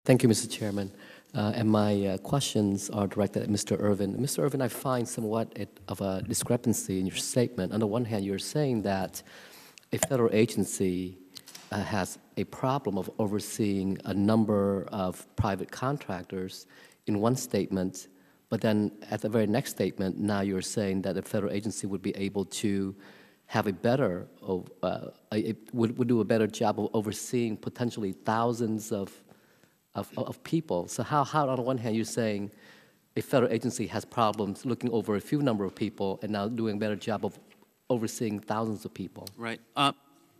Thank you, Mr. Chairman. And my questions are directed at Mr. Irvin. Mr. Irvin, I find somewhat of a discrepancy in your statement. On the one hand, you're saying that a federal agency has a problem of overseeing a number of private contractors in one statement, but then at the very next statement, now you're saying that a federal agency would be able to have a better, would do a better job of overseeing potentially thousands of people. So how on the one hand you're saying a federal agency has problems looking over a few number of people and now doing a better job of overseeing thousands of people? Right.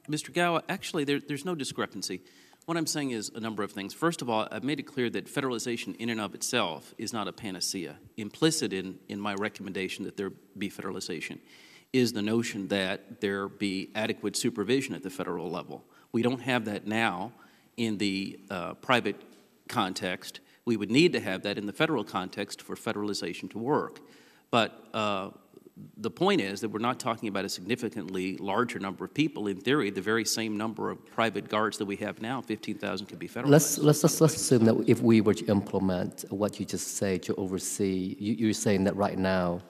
Mr. Gowa, actually there's no discrepancy. What I'm saying is a number of things. First of all, I've made it clear that federalization in and of itself is not a panacea. Implicit in my recommendation that there be federalization is the notion that there be adequate supervision at the federal level. We don't have that now in the private context. We would need to have that in the federal context for federalization to work. But the point is that we're not talking about a significantly larger number of people. In theory, the very same number of private guards that we have now, 15,000, could be federalized. Let's assume that if we were to implement what you just say to oversee, you're saying that right now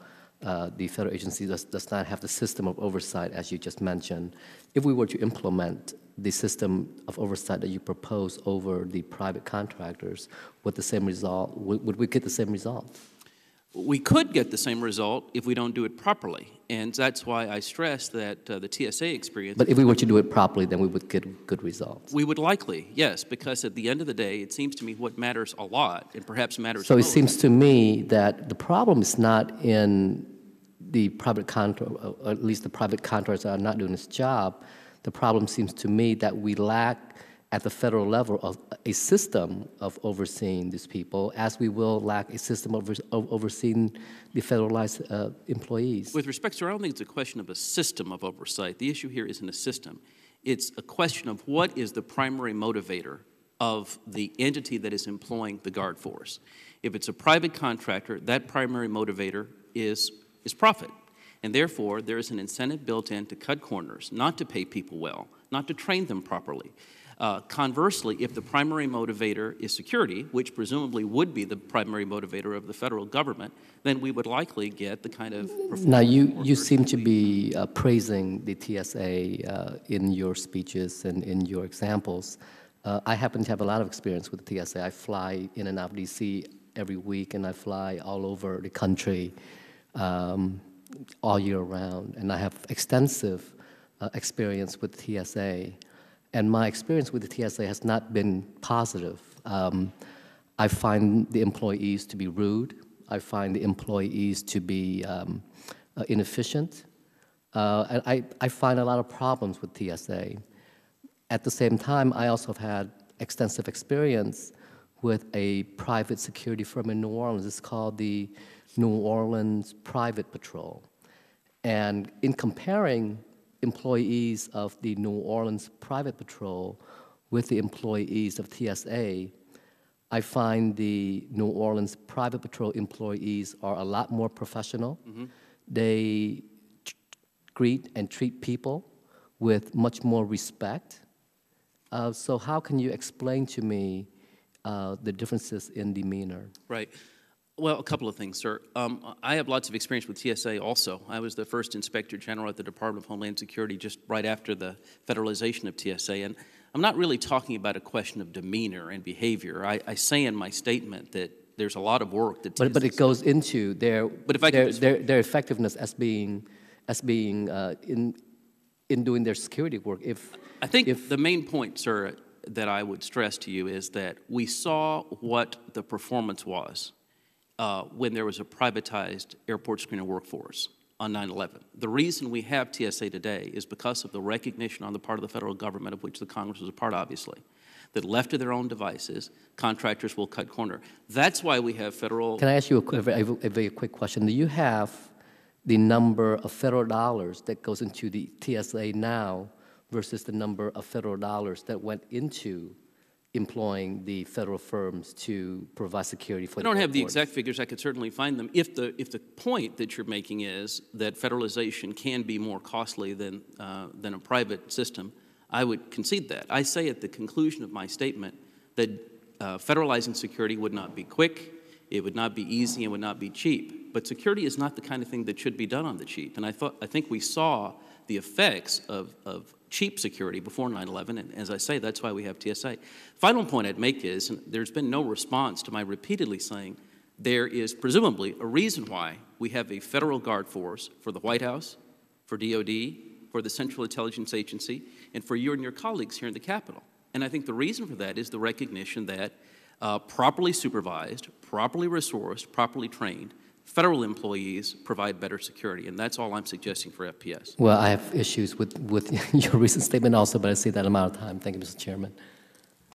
the federal agency does not have the system of oversight as you just mentioned. If we were to implement the system of oversight that you propose over the private contractors, would the same result, would we get the same result? We could get the same result if we don't do it properly, and that's why I stress that the TSA experience... But if we were to do it properly, then we would get good results. We would likely, yes, because at the end of the day, it seems to me what matters a lot, and perhaps matters So most. it seems to me that the problem is not in the private contract, or at least the private contractors are not doing this job. The problem seems to me that we lack at the federal level of a system of overseeing these people, as we will lack a system of overseeing the federalized employees. With respect, sir, I don't think it's a question of a system of oversight. The issue here isn't a system. It's a question of what is the primary motivator of the entity that is employing the guard force. If it's a private contractor, that primary motivator is profit. And therefore, there is an incentive built in to cut corners, not to pay people well, not to train them properly. Conversely, if the primary motivator is security, which presumably would be the primary motivator of the federal government, then we would likely get the kind of performance. Now, you seem to be praising the TSA in your speeches and in your examples. I happen to have a lot of experience with the TSA. I fly in and out of D.C. every week, and I fly all over the country all year round, and I have extensive experience with the TSA. And my experience with the TSA has not been positive. I find the employees to be rude. I find the employees to be inefficient. And I find a lot of problems with TSA. At the same time, I also have had extensive experience with a private security firm in New Orleans. It's called the New Orleans Private Patrol. And in comparing employees of the New Orleans Private Patrol with the employees of TSA, I find the New Orleans Private Patrol employees are a lot more professional. Mm-hmm. They greet and treat people with much more respect. So how can you explain to me the differences in demeanor? Right. Well, a couple of things, sir. I have lots of experience with TSA also. I was the first Inspector General at the Department of Homeland Security just right after the federalization of TSA. And I'm not really talking about a question of demeanor and behavior. I say in my statement that there's a lot of work that TSA... But it goes into their effectiveness as being in doing their security work. I think the main point, sir, that I would stress to you is that we saw what the performance was when there was a privatized airport screener workforce on 9/11. The reason we have TSA today is because of the recognition on the part of the federal government, of which the Congress was a part, obviously, that left to their own devices, contractors will cut corner. That's why we have federal... Can I ask you a very quick question? Do you have the number of federal dollars that goes into the TSA now versus the number of federal dollars that went into employing the federal firms to provide security for the airports? I don't have the exact figures. I could certainly find them. If the point that you're making is that federalization can be more costly than a private system, I would concede that. I say at the conclusion of my statement that federalizing security would not be quick, it would not be easy, and would not be cheap. But security is not the kind of thing that should be done on the cheap. And I think we saw the effects of cheap security before 9/11, and as I say, that's why we have TSA. Final point I'd make is, and there's been no response to my repeatedly saying, there is presumably a reason why we have a federal guard force for the White House, for DOD, for the Central Intelligence Agency, and for you and your colleagues here in the Capitol. And I think the reason for that is the recognition that properly supervised, properly resourced, properly trained federal employees provide better security, and that's all I'm suggesting for FPS. Well, I have issues with your recent statement also, but I see that I'm out of time. Thank you, Mr. Chairman.